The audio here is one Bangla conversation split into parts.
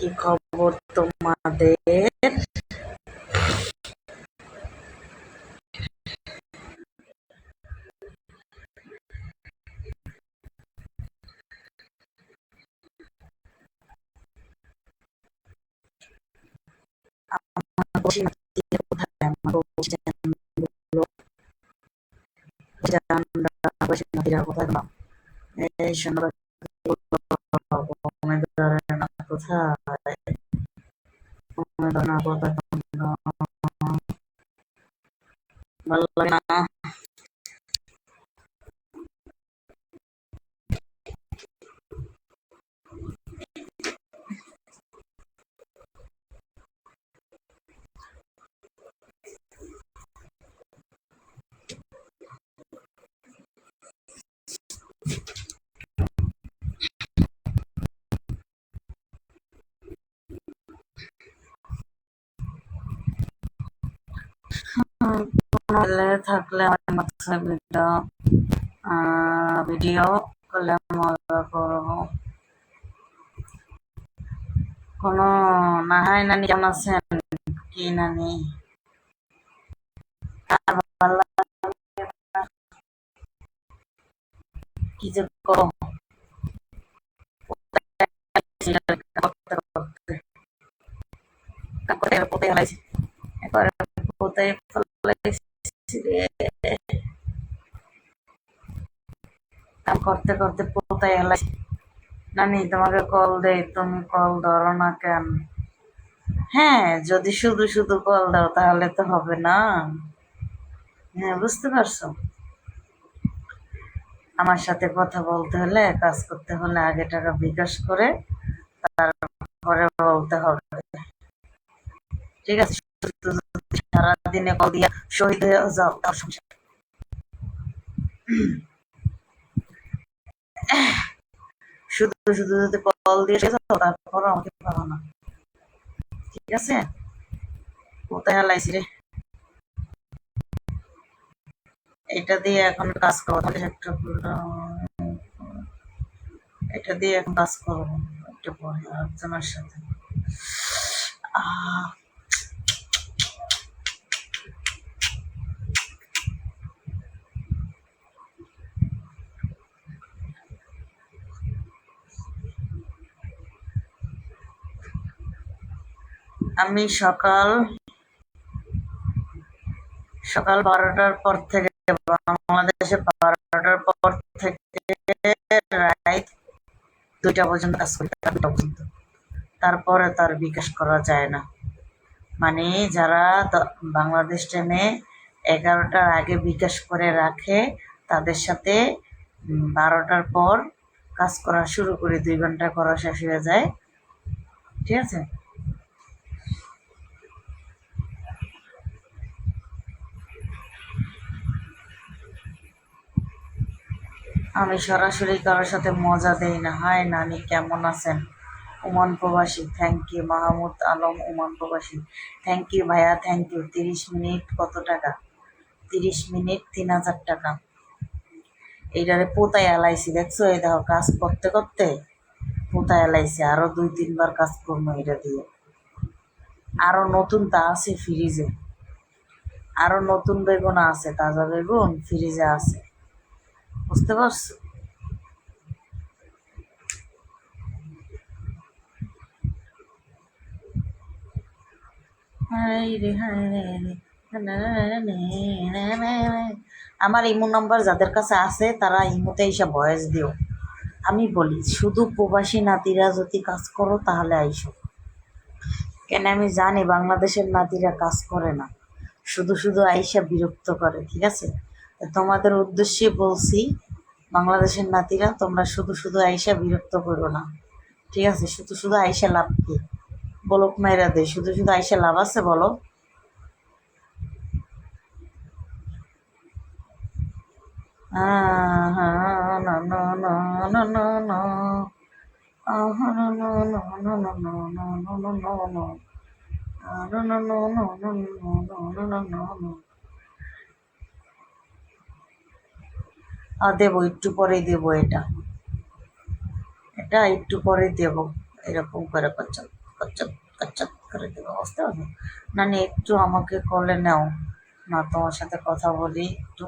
কি খবর তোমাদের? এই শোনো, কোথায় ভালো লাগে না। থাকলে আমার মাথায় ভিডিও করলে মজা করবো। কোনো না হয় নানি, কেমন আছেন? কি নানি কি যে করো কাম করতে করতে পোতায় এলাই। নানি তোমাকে কল দেই, তুমি কল ধরো না কেন? হ্যাঁ, যদি শুধু শুধু কল দাও তাহলে তো হবে না। হ্যাঁ, বুঝতে পারছো? আমার সাথে কথা বলতে হলে, কাজ করতে হলে আগে টাকা বিকাশ করে তারপরে বলতে হবে, ঠিক আছে? সারাদিনে কল দিয়া শহীদ হয়ে যাও, তার সংসার। শুধু শুধু যদি কল দিয়ে যাও তারপর আমাকে পাবো না, ঠিক আছে? কোথায় হালাইছি রে? এটা দিয়ে এখন কাজ করবো, এটা দিয়ে এখন কাজ করবো একটু পরে আরেকজনের সাথে। আমি সকাল 12টার পর থেকে, বাংলাদেশে 12টার পর থেকে রাত 2টা পর্যন্ত কাজ করি, 2টা পর্যন্ত। তারপরে তার বিকাশ করা যায় না। মানে যারা বাংলাদেশ টাইমে 11টার আগে বিকাশ করে রাখে তাদের সাথে 12টার পর কাজ করা শুরু করি, 2 ঘন্টা করা শেষ হয়ে যায়, ঠিক আছে? আমি সরাসরি কারোর সাথে মজা দেই না। হাই নানি, কেমন আছেন? ওমান প্রবাসী, thank you. Mahmud Alam, Oman প্রবাসী, থ্যাংক ইউ ভাইয়া, থ্যাংক ইউ। 30 মিনিট কত টাকা? 30 মিনিট 3000 টাকা। এইটারে পোতায় এলাইছি, দেখছো? এই দেখো, কাজ করতে করতে পোতায় এলাইছি। আরো 2-3 বার কাজ করবো এটা দিয়ে। আরো নতুন তা আছে ফ্রিজে, আরো নতুন বেগুন আছে, তাজা বেগুন ফ্রিজে আছে, বুঝতে পারছো? আমার ইমো নাম্বার যাদের কাছে আছে তারা ইমোতে এসে ভয়েস দিও। আমি বলি, শুধু প্রবাসী নাতিরা যদি কাজ করো তাহলে আইসো। কেন আমি জানি বাংলাদেশের নাতিরা কাজ করে না, শুধু শুধু আইসা বিরক্ত করে, ঠিক আছে? তোমাদের উদ্দেশ্যে বলছি, বাংলাদেশের নাতিরা তোমরা শুধু শুধু আইসা বিরক্ত করো না, ঠিক আছে? শুধু শুধু আইসা লাভ কি? বলক মাইরা দে, শুধু শুধু আইসা লাভ আছে বলো? দেবো, একটু পরে দেবো, এটা এটা একটু পরে দেবো, এরকম করে করছো। কচ্চত কচ্চত করে দেবো, বুঝতে পারছো? নানি একটু আমাকে কলে নাও না, তোমার সাথে কথা বলি একটু।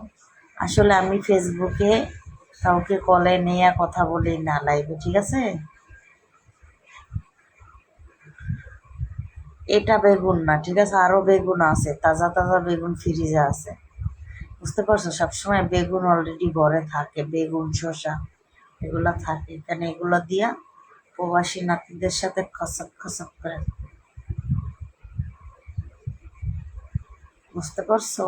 আসলে আমি ফেসবুকে কাউকে কলে নিয়ে কথা বলি না লাইভে, ঠিক আছে? এটা বেগুন না, ঠিক আছে, আরো বেগুন আছে, তাজা তাজা বেগুন ফ্রিজে আছে, বুঝতে পারছো? সবসময় বেগুন অলরেডি ঘরে থাকে, বেগুন শসা এগুলা থাকে এখানে, এগুলো দিয়া প্রবাসী নাতিদের সাথে খসক খসক করে, বুঝতে পারছো?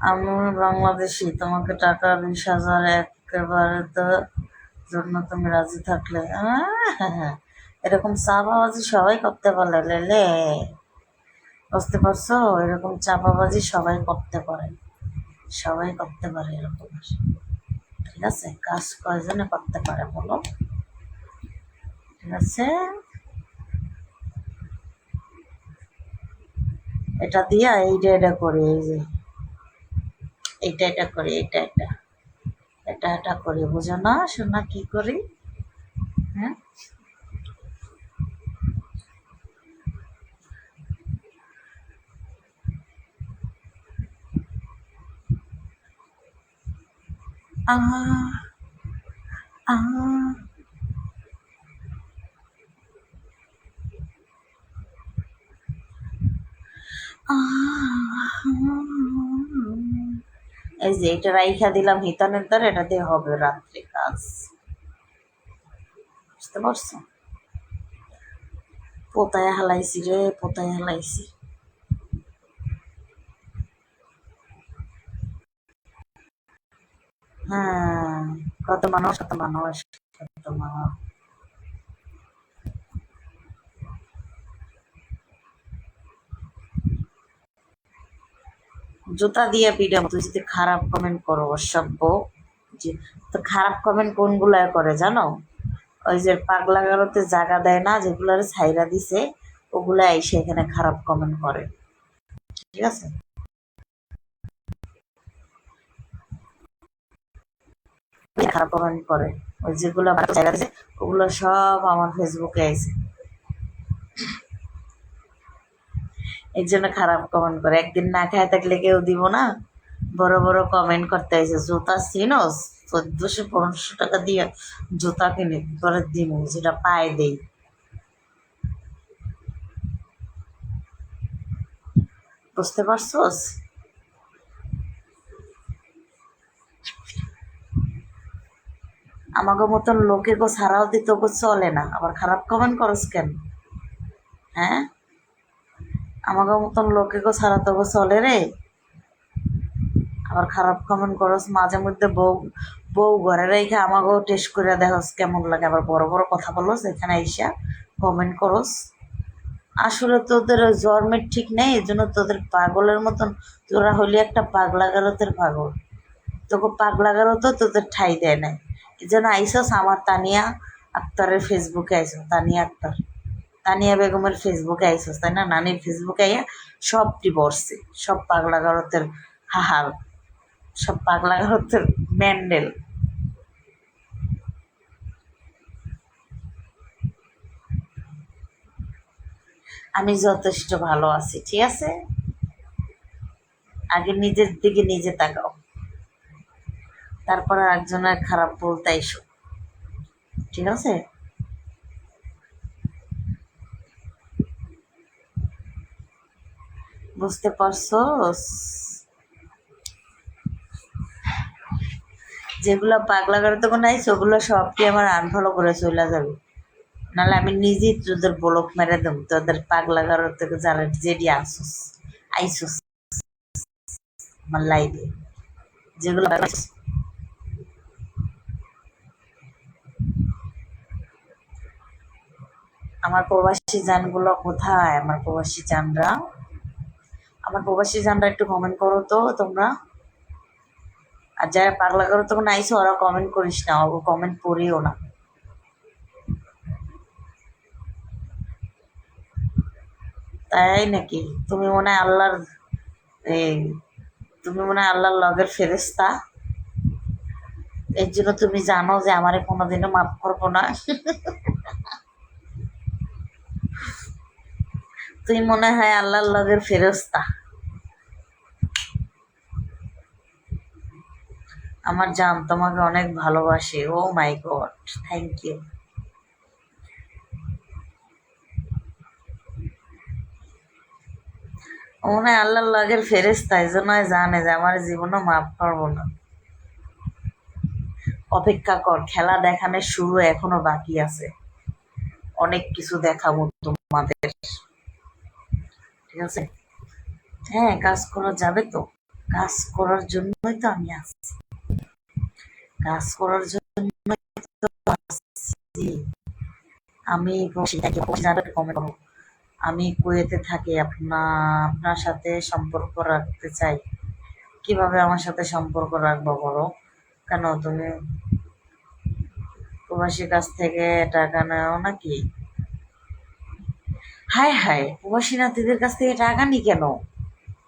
আমি বাংলাদেশি, তোমাকে টাকা 20,000 একেবারে তো জন্য তুমি রাজি থাকলে এরকম চাপাবাজি সবাই করতে পারে লেলে, বুঝতে পারছো? এরকম চাপাবাজি সবাই করতে পারে, সবাই করতে পারে এরকম, ঠিক আছে? কাজ কয়জনে করতে পারে বলো, ঠিক আছে? এটা দিয়া এইটা এটা করি, এই যে এইটা এটা করি, এটা এটা এটা এটা করি, বুঝো না শোনা কি করি? হ্যাঁ, আহ আহ এই যে এটা রাইখা দিলাম হিতানের দ্বারা, এটা দিয়ে হবে রাত্রে কাজ, বুঝতে পারছো? পোতায় হালাইছি রে, পোতায় হালাইছি। হ্যাঁ, কত মানুষ, কত মানুষ, কত মানুষ। জুতা দিয়ে পিটাবো তুই যদি খারাপ কমেন্ট করো, অসভ্য। যে তো খারাপ কমেন্ট কোনগুলায় করে জানো? ওই যে পাগলা গারোতে জায়গা দেয় না, যেগুলার ছাইরা দিছে ওগুলা এসে এখানে খারাপ কমেন্ট করে, ঠিক আছে? খারাপ কমেন্ট করে, ওই যেগুলো জায়গা দিছে ওগুলো সব আমার ফেসবুকে আইছে, এর জন্য খারাপ কমেন্ট করে। একদিন না খায় থাকলে কেউ দিব না, বড় বড় কমেন্ট করতে আইছে, জুতা চিনোস? 1400-1500 টাকা দিয়ে জুতা কিনে পরে দিব, যেটা পায়ে দেই, বুঝতে পারছোস? আমাকে মতন লোকে গো ছাড়াও দিতে গো চলে না, আবার খারাপ কমেন্ট করস কেন? হ্যাঁ, আমাকে মতন লোকে গো ছাড়া তো গো চলে রে, আবার খারাপ কমেন্ট করস মাঝে মধ্যে। বউ বউ ঘরে রেখে আমাকেও টেস্ট করে দেখস কেমন লাগে, আবার বড় বড় কথা বলস এখানে আইসা কমেন্ট করস। আসলে তোদের ওই জন্মের ঠিক নেই, এই জন্য তোদের পাগলের মতন, তোরা হলি একটা পাগলা গারতের পাগল, তোকে পাগলা গারত তোদের ঠাই দেয় নাই। এই জন্য আইসস আমার তানিয়া আক্তারের ফেসবুকে আইসস, তানিয়া আক্তার, তানিয়া বেগমের ফেসবুকে আইসস, তাই না? নানির ফেসবুকে আইয়া সব ডিভোর্সে, সব পাগলা গারতের হাহার, সব পাগলা গারতের ম্যান্ডেল। আমি যথেষ্ট ভালো আছি, ঠিক আছে? আগে নিজের দিকে নিজে তাকাও, তারপর আর একজনের খারাপ বলতে এসো, ঠিক আছে? বুঝতে পারছো? যেগুলো পাগলা করে তখন আইস ওগুলো সবটি আমার আনফলো করে চলে যাবে, নাহলে আমি নিজেই তোদের ব্লক মেরে দেবো, তোদের পাগলা গারো থেকে যারা যেডি আসুস আইসুস আমার লাইফে, যেগুলো আমার প্রবাসী জানগুলো কোথায়? আমার প্রবাসী জানরা, আমার প্রবাসী জানরা একটু কমেন্ট করো তো তোমরা। আর যারা পাগলা করো তখন আইসো ওরা কমেন্ট করিস না, ও কমেন্ট পড়িও না, তাই নাকি? তুমি মনে হয় আল্লাহর এই, তুমি মনে হয় আল্লাহর লগের ফেরেস্তা, এর জন্য তুমি জানো যে আমারে কোনোদিনও মাফ করবো না। তুই মনে হয় আল্লাহর লগের ফেরেশতা। আমার জান তোমাকে অনেক ভালোবাসে। ও মাই গড, থ্যাংক ইউ। ও মনে হয় আল্লাহর লগের ফেরেশতা, এই জন্য জানে যে আমার জীবনও মাফ করবো না। অপেক্ষা কর, খেলা দেখানোর শুরু এখনো বাকি আছে। অনেক কিছু দেখাবো তোমাদের, ঠিক আছে? হ্যাঁ, কাজ করা যাবে তো। কাজ করার জন্যই তো আমি আসছি। কাজ করার জন্যই তো আসছি। আমি কমেন্ট করবো। আমি কুয়েতে থাকি, আপনার সাথে সম্পর্ক রাখতে চাই। কিভাবে আমার সাথে সম্পর্ক রাখবো বলো? কেন তুমি প্রবাসীর কাছ থেকে টাকা নেও নাকি? হায় হায়, প্রবাসী নাতিদের কাছ থেকে টাকা নি কেন?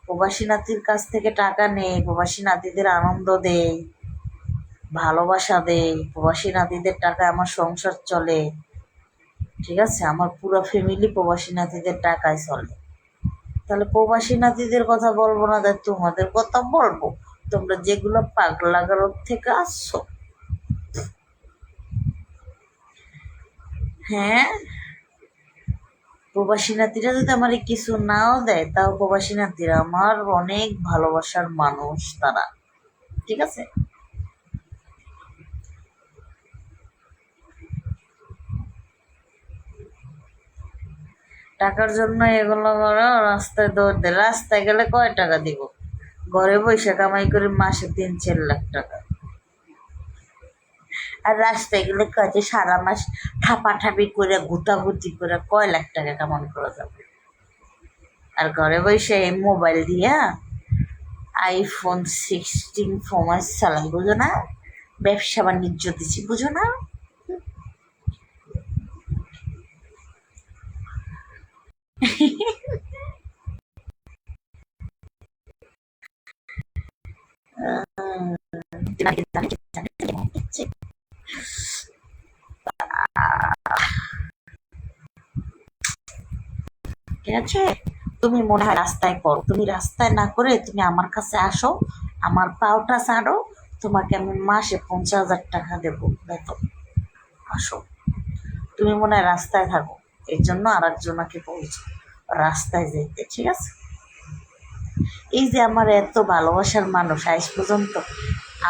প্রবাসী নাতির কাছ থেকে টাকা নেই, প্রবাসী নাতিদের আনন্দ দেই, ভালোবাসা দেই। প্রবাসী নাতিদের টাকা আমার সংসার চলে, ঠিক আছে? আমার পুরো ফ্যামিলি প্রবাসী নাতিদের টাকায় চলে। তাহলে প্রবাসী নাতিদের কথা বলবো না, তাই তোমাদের কথা বলবো? তোমরা যেগুলো পাগলা গারদ থেকে আসছো। হ্যাঁ, প্রবাসী নাতিরা যদি আমার কিছু নাও দেয়, তাও প্রবাসী নাতিরা আমার অনেক ভালোবাসার মানুষ তারা, ঠিক আছে? টাকার জন্য এগুলো করো, রাস্তায় দৌড় দে। রাস্তায় গেলে কয় টাকা দিব? ঘরে বসে কামাই করি মাসে 3-4 লাখ টাকা। আর রাস্তায় গেলে কাজে সারা মাস ঠাপাঠাপি করে গুতাগুতি করে কয় লাখ টাকা কামাই করা যাবে? আর ঘরে বসে মোবাইল দিয়া iPhone 16 Pro Max চালাই, বুঝো না? ব্যবসা বাণিজ্য দিচ্ছি, বুঝো না? ঠিক আছে? তুমি মনে হয় রাস্তায় করো, তুমি রাস্তায় না করে তুমি আমার কাছে আসো, আমার পাওটা ছাড়ো, তোমাকে আমি মাসে 50,000 টাকা দেবো বেতন। আসো। তুমি মনে হয় রাস্তায় থাকো, এর জন্য আর একজনকে বলছো রাস্তায় যেতে, ঠিক আছে? এই যে আমার এত ভালোবাসার মানুষ, আজ পর্যন্ত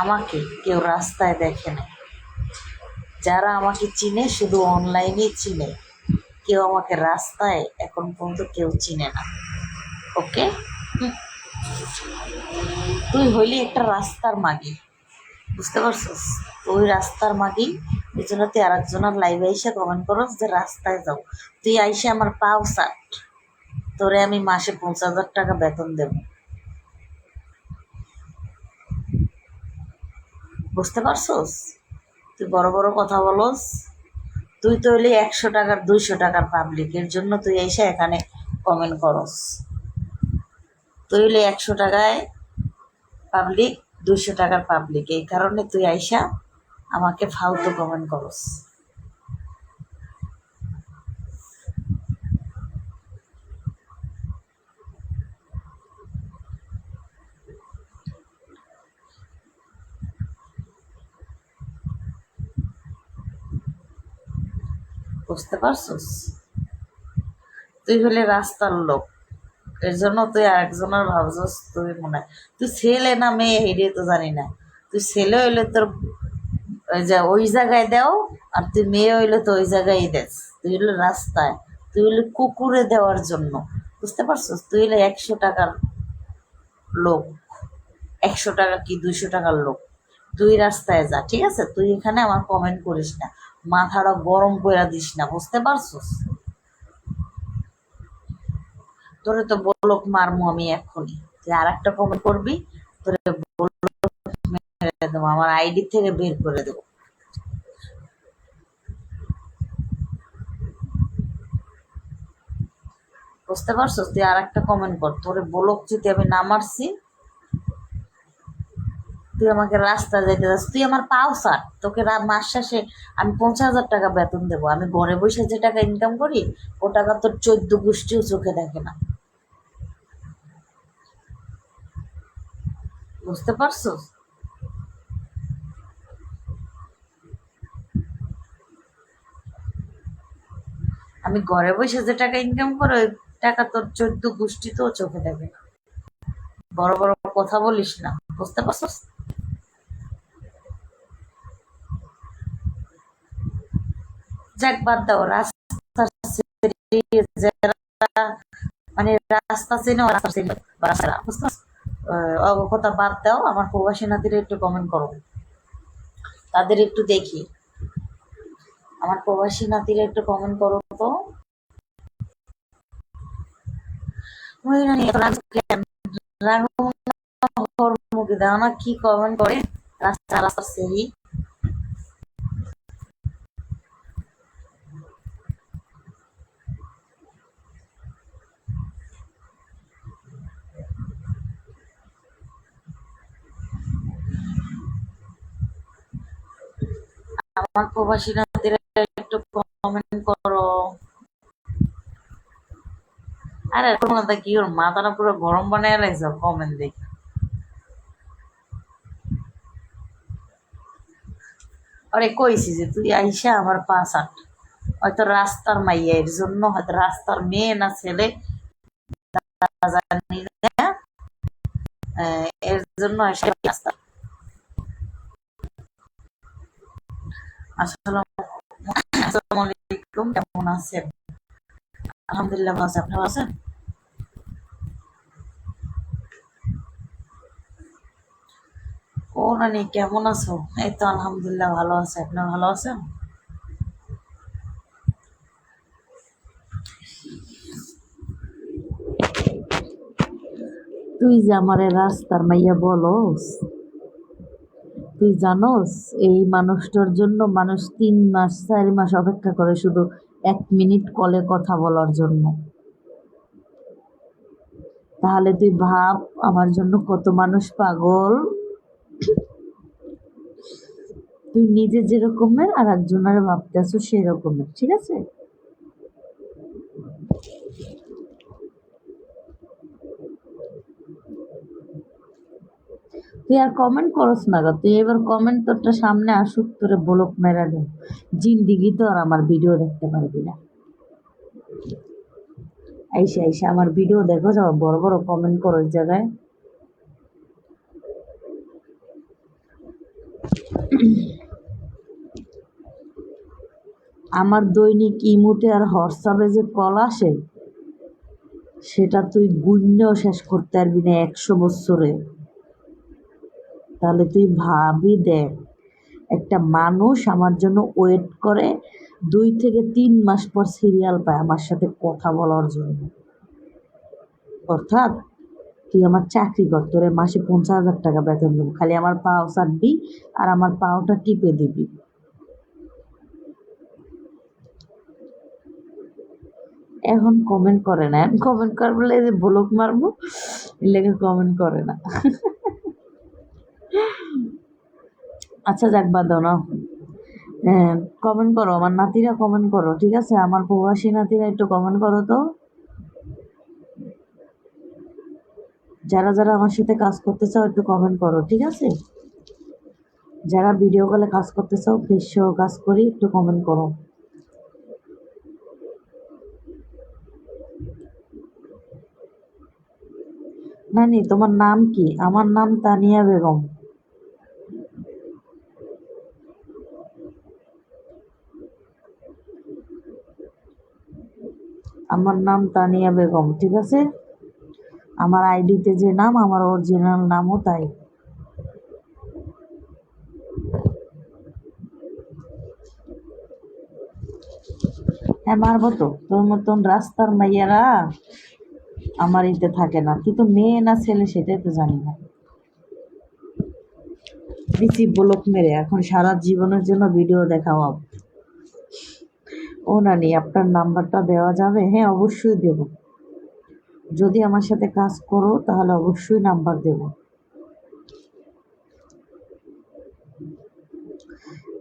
আমাকে কেউ রাস্তায় দেখে না। যারা আমাকে চিনে শুধু অনলাইনেই চিনে, কেউ আমাকে রাস্তায় এখন পর্যন্ত কেউ চিনে না। ওকে? তুই হইলি একটা রাস্তার মাগি, বুঝতে পারছিস? তুই রাস্তার মাগি, এই জন্য তুই আর একজনের লাইভে এসে কমেন্ট করস যে রাস্তায় যাও। তুই আইসে আমার পাও সাট, তোরে আমি মাসে 50,000 টাকা বেতন দেব। বুঝতে পারছস? তুই বড় বড় কথা বলস। তুই তো হইলি 100 টাকার 200 টাকার পাবলিক, এর জন্য তুই এসে এখানে কমেন্ট করস। তুই হইলি 100 টাকায় পাবলিক, 200 টাকার পাবলিক, এই কারণে তুই আইসা আমাকে ফালতু কমেন্ট করস। বুঝতে পারছস? তুই হলে রাস্তার লোক, এর জন্য তুই আরেকজনের ভাবছস তুই মনে হয়। তুই ছেলে না মেয়ে হেরে তো জানি না। তুই ছেলে হইলে তোর ওই যে ওই জায়গায় দেও, আর তুই মেয়ে হইলে তো ওই জায়গায় দেস। তুই হইলে রাস্তায়, তুই হইলে কুকুরে দেওয়ার জন্য। বুঝতে পারছস? তুই হইলে 100 টাকার লোক, 100 টাকা কি 200 টাকার লোক। তুই রাস্তায় যা, ঠিক আছে? তুই এখানে আমার কমেন্ট করিস না, মাথাটা গরম করে দিস না, বুঝতে পারছস? তোরে তো বলক মারমু আমি এক্ষুনি। তুই আর একটা কমেন্ট করবি, তোরে বলক মেরে দেবো, আমার আইডি থেকে বের করে দেবো। বুঝতে পারছস? তুই আর একটা কমেন্ট কর, তোরে বলক যদি আমি না মারছি, তুই আমাকে রাস্তা যেতে যাস, তুই আমার পাও স্যার, তোকে মাস শেষে আমি 50,000 টাকা বেতন দেবো। আমি ঘরে বসে যে টাকা ইনকাম করি ও টাকা তোর 14 গোষ্ঠীও চোখে দেখে না। বুঝতে পারছোস? আমি ঘরে বসে যে টাকা ইনকাম করে ওই টাকা তোর 14 গোষ্ঠী তো চোখে দেখে না। বড় বড় কথা বলিস না, বুঝতে পারছস? যাক বাদ দাও, রাস্তা যারা মানে রাস্তা চেনে রাস্তা চেনে বা রাস্তা, বুঝতে পারছো? কথা বাদ দাও, আমার প্রবাসী নাতিরা একটু কমেন্ট করো, তাদের একটু দেখি। আমার প্রবাসী নাতিরা একটু কমেন্ট করো তো। মুখে দাও না, কি কমেন্ট করে রাস্তা রাস্তা সেই। আমার প্রবাসী নাতিরা একটু কমেন্ট করো। আরে তোমার কি ওর মাথাটা পুরো গরম বানায় লাগছে কমেন্ট দেখি। আরে কইছি যে তুই আইসা আমার পাশ আট, হয়তো রাস্তার মাইয়া, এর জন্য হয়তো রাস্তার মেয়ে না ছেলে জানি না, এর জন্য এসে রাস্তা। আসসালামু আলাইকুম, কেমন আছেন? আলহামদুলিল্লাহ ভালো আছি, আপনি ভালো আছেন? ও নানি কেমন আছো? এই তো আলহামদুলিল্লাহ ভালো আছে, আপনি ভালো আছেন? তুই যে আমারে রাস্তার মাইয়া বলস, তুই জানোস এই মানুষটার জন্য মানুষ 3 মাস 4 মাস অপেক্ষা করে শুধু 1 মিনিট কলে কথা বলার জন্য। তাহলে তুই ভাব আমার জন্য কত মানুষ পাগল। তুই নিজে যেরকমের আর একজনের ভাবতে আছো সেরকমের, ঠিক আছে? তুই আর কমেন্ট করস না গা, তুই এবার কমেন্ট তোরটা সামনে আসুক, তোরে ব্লক মেরা দেব। জিন্দিগি তো আর আমার ভিডিও দেখতে পারবি না। আইসা আইসা আমার ভিডিও দেখো, যাও বড় বড় কমেন্ট করো ওই জায়গায়। আমার দৈনিক ইমুতে আর হোয়াটসঅ্যাপে যে কল আসে সেটা তুই গুণেও শেষ করতে পারবি না 100 বছরে। তাহলে তুই ভাবি দেখ, একটা মানুষ আমার জন্য ওয়েট করে 2 থেকে 3 মাস পর সিরিয়াল পায় আমার সাথে কথা বলার জন্য। অর্থাৎ তুই আমার চাকরি কর, তোরে মাসে 50,000 টাকা বেতন দেবো, খালি আমার পাও চাটবি আর আমার পাওটা টিপে দিবি। এখন কমেন্ট করে না, এখন কমেন্ট করবো যে ব্লক মারবো, লেগে কমেন্ট করে না। আচ্ছা যাক বাদ দাও না, কমেন্ট করো আমার নাতিরা, কমেন্ট করো, ঠিক আছে? আমার প্রবাসী নাতিরা একটু কমেন্ট করো তো। যারা যারা আমার সাথে কাজ করতে চাও একটু কমেন্ট করো, ঠিক আছে? যারা ভিডিও কলে কাজ করতে চাও, ফেস সহ কাজ করি, একটু কমেন্ট করো। নানি তোমার নাম কি? আমার নাম তানিয়া বেগম। আমার নাম তানিয়া বেগম, ঠিক আছে? আমার আইডিতে যে নাম, আমার অরিজিনাল নামও তাই। হ্যাঁ মারবো তো, তোর মতন রাস্তার মাইয়ারা আমার ইতে থাকে না। তুই তো মেয়ে না ছেলে সেটাই তো জানি না। দিছি ব্লক মেরে, এখন সারা জীবনের জন্য ভিডিও দেখাও। ও নানি আপনার নাম্বারটা দেওয়া যাবে? হ্যাঁ অবশ্যই দেব, যদি আমার সাথে কাজ করো তাহলে অবশ্যই নাম্বার দেব।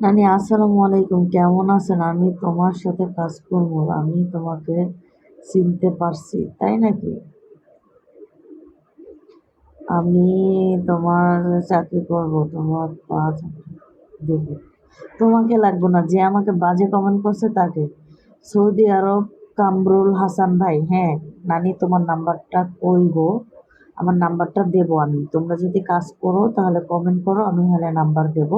নানি আসসালামু আলাইকুম, কেমন আছেন? আমি তোমার সাথে কাজ করবো, আমি তোমাকে চিনতে পারছি, তাই নাকি? আমি তোমার চাকরি করব, তোমার কাজ দেব। তোমাকে লাগবে না, যে আমাকে বাজে কমেন্ট করছে তাকে। সৌদি আরব, কামরুল হাসান ভাই। হ্যাঁ নানি, তোমার নাম্বারটা কই গো? আমার নাম্বারটা দেব আমি। তোমরা যদি কাজ করো তাহলে কমেন্ট করো, আমি হলে নাম্বার দেব।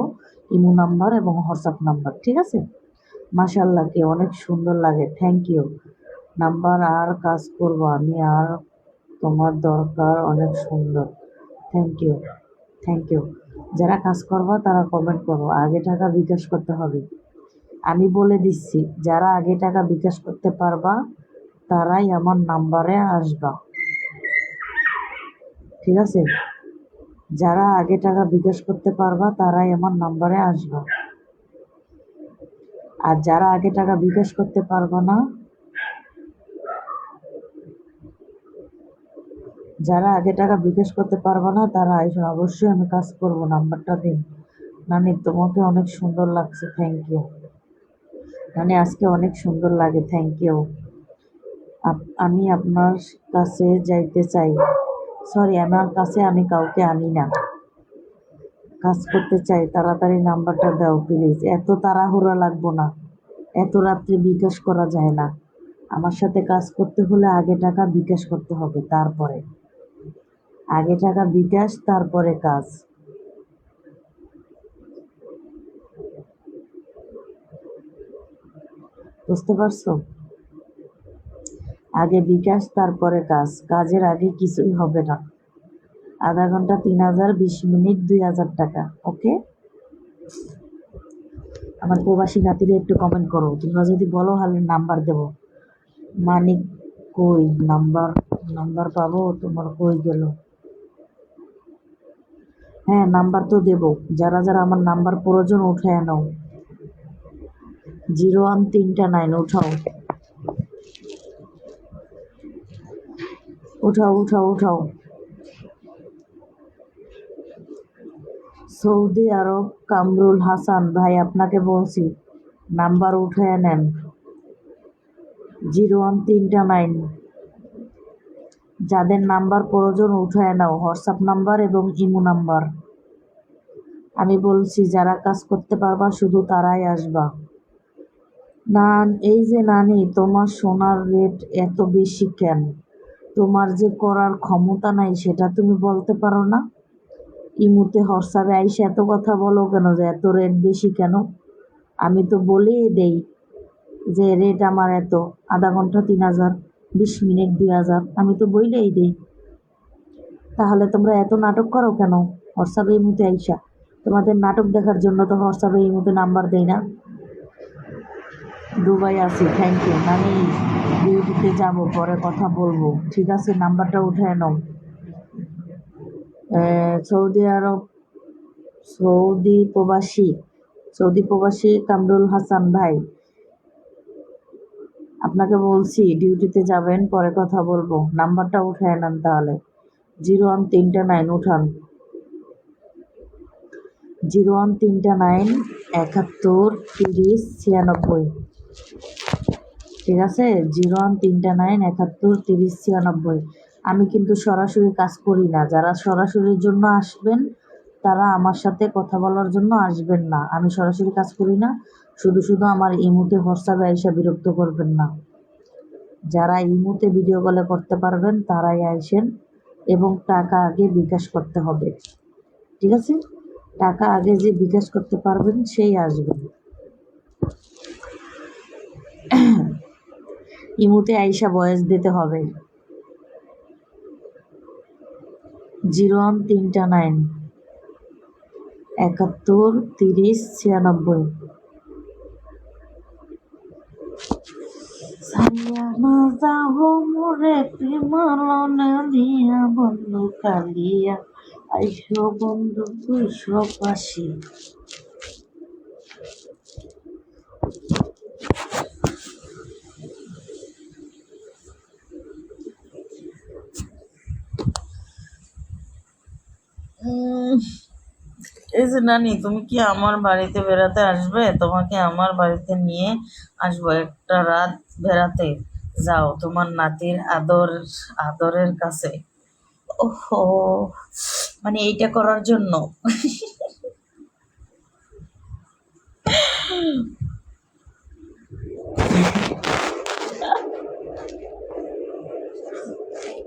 ইমো নাম্বার এবং হোয়াটসঅ্যাপ নাম্বার, ঠিক আছে? মাশাআল্লাহ, কে অনেক সুন্দর লাগে, থ্যাংক ইউ। নাম্বার আর কাজ করব আমি, আর তোমার দরকার অনেক সুন্দর, থ্যাংক ইউ, থ্যাংক ইউ। যারা কাজ করবা তারা কমেন্ট করো, আগে টাকা বিকাশ করতে হবে। আমি বলে দিচ্ছি, যারা আগে টাকা বিকাশ করতে পারবা তারাই আমার নাম্বারে আসবা, ঠিক আছে? যারা আগে টাকা বিকাশ করতে পারবা তারাই আমার নাম্বারে আসবা। আর যারা আগে টাকা বিকাশ করতে পারবা না, যারা আগে টাকা বিকাশ করতে পারবা না তারা আইসো, অবশ্যই আমি কাজ করব, নাম্বারটা দিন। নানি তোমাকে অনেক সুন্দর লাগছে, থ্যাংক ইউ। নানি আজকে অনেক সুন্দর লাগে, থ্যাংক ইউ। আমি আপনার কাছে যাইতে চাই। সরি, আমার কাছে আমি কাউকে আনি না, কাজ করতে চাই, তাড়াতাড়ি নাম্বারটা দাও প্লিজ। এত তাড়াহুড়া লাগবো না, এত রাত্রে বিকাশ করা যায় না। আমার সাথে কাজ করতে হলে আগে টাকা বিকাশ করতে হবে, তারপরে আগে টাকা বিকাশ, তারপরে কাজ। বুঝতে পারছো? আগে বিকাশ, তারপরে কাজ। কাজের আগে কিছুই হবে না। আধা ঘন্টা 3000, 20 মিনিট 2000 টাকা, ওকে? আমার প্রবাসী নাতিরে একটু কমেন্ট করো, তোমরা যদি বলো তাহলে নাম্বার দেবো। মানিক কই? নাম্বার নাম্বার পাবো? তোমার কই গেল? হ্যাঁ নাম্বার তো দেবো, যারা যারা আমার নাম্বার প্রয়োজন উঠায় নাও। 01329 উঠাও, উঠাও, উঠাও, উঠাও। সৌদি আরব, কামরুল হাসান ভাই, আপনাকে বলছি নাম্বার উঠায় নেন। 01329, যাদের নাম্বার প্রয়োজন উঠায় নাও, হোয়াটসঅ্যাপ নাম্বার এবং ইমো নাম্বার। আমি বলছি যারা কাজ করতে পারবা শুধু তারাই আসবা। না, এই যে নানি, তোমার সোনার রেট এত বেশি কেন? তোমার যে করার ক্ষমতা নাই সেটা তুমি বলতে পারো না? ইমুতে হোয়াটসঅ্যাপে আইসে এত কথা বলো কেন যে এত রেট বেশি কেন? আমি তো বলেই দেই যে রেট আমার এত, আধা ঘন্টা 3000, 20 মিনিট 2000, আমি তো বইলেই দেই। তাহলে তোমরা এত নাটক করো কেন হোয়াটসঅ্যাপে ইমুতে আইসা? তোমাদের নাটক দেখার জন্য তো হোয়াটসঅ্যাপে ইমুতে নাম্বার দেই না। দুবাই আছি, থ্যাংক ইউ। আমি ডিউটিতে যাব, পরে কথা বলবো, ঠিক আছে? নাম্বারটা উঠায় নাও। সৌদি আরব, সৌদি প্রবাসী, সৌদি প্রবাসী কামরুল হাসান ভাই, আপনাকে বলছি ডিউটিতে যাবেন, পরে কথা বলবো, নাম্বারটা উঠায় নেন তাহলে। 01329 উঠান। 01329 71 30 96, ঠিক আছে? 01329 71 30 96। আমি কিন্তু সরাসরি কাজ করি না, যারা সরাসরির জন্য আসবেন তারা আমার সাথে কথা বলার জন্য আসবেন না। আমি সরাসরি কাজ করি না, শুধু শুধু আমার ইমুতে হোয়াটসঅ্যাপে আইসা বিরক্ত করবেন না। যারা ইমুতে ভিডিও কলে করতে পারবেন তারাই আইসেন, এবং টাকা আগে বিকাশ করতে হবে, ঠিক আছে? টাকা আগে যে বিকাশ করতে পারবেন সেই আসবেন। ইমুতে আইসা ভয়েস দিতে হবে। 01329 71 30 96। ছাইয়া না যাও মোরে প্রেমালনে দিয়া, বন্ধু কালিয়া আইসো বন্ধু দুইশো পাশি। এই যে নানি, তুমি কি আমার বাড়িতে বেড়াতে আসবে? তোমাকে আমার বাড়িতে নিয়ে আসবো একটা রাত বেড়াতে। যাও তোমার নাতির আদরের কাছে। ওহো, মানে এইটা করার জন্য,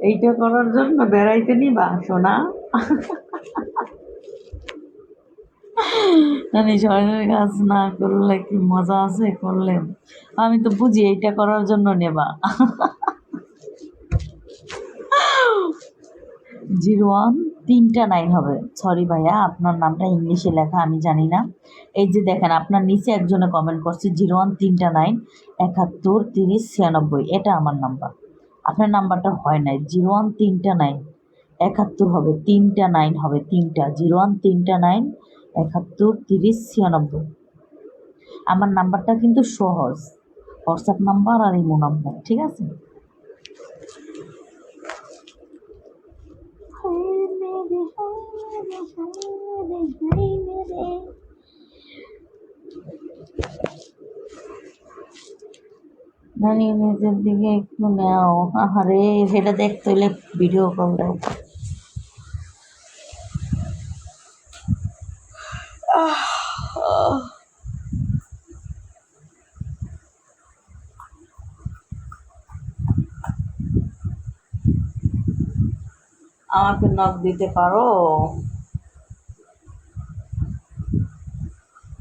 এইটা করার জন্য বেড়াইতে নিবা সোনা? জানি শরীরের কাজ না করলে কি মজা আছে, করলে আমি তো বুঝি এইটা করার জন্য নেবা। 01 তিনটা 9 হবে। সরি ভাইয়া, আপনার নামটা ইংলিশে লেখা আমি জানি না। এই যে দেখেন, আপনার নিচে একজনে কমেন্ট করছে 01 তিনটা 9 71 30 96, এটা আমার নাম্বার। আপনার নাম্বারটা হয় নাই। 01 তিনটা 9 71 হবে, তিনটা 9 হবে, তিনটা 01 তিনটা 9 71 30 96। আমার নাম্বারটা কিন্তু সহজ, হোয়াটসঅ্যাপ নাম্বার আর ইমো নাম্বার, ঠিক আছে? নানি নিজের দিকে একটু নেও। আহারে, সেটা দেখতে হইলে ভিডিও কল দাও। আমাকে নক দিতে পারো?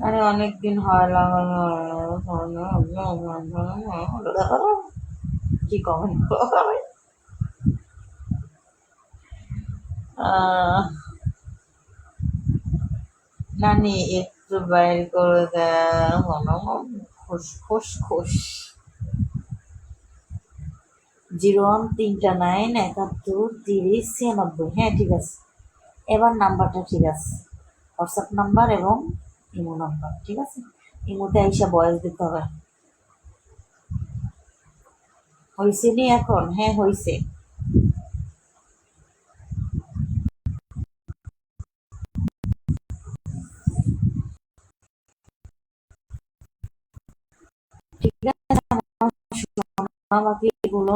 আরে অনেকদিন হয় লাগানো। কি কমেন্ট করে? আহ, নানি একটু বাইর করে দেয়, খুশ খুশ খুশ। 01 তিনটা 9 71 30 96, হ্যাঁ ঠিক আছে। এবার নাম্বারটা ঠিক আছে, হোয়াটসঅ্যাপ নাম্বার এবং ইমো নাম্বার, ঠিক আছে? ইমোতে আইসা বয়স দিতে হবে। হয়েছে নি এখন? হ্যাঁ হয়েছে। ঠিক আছে, বাকি এগুলো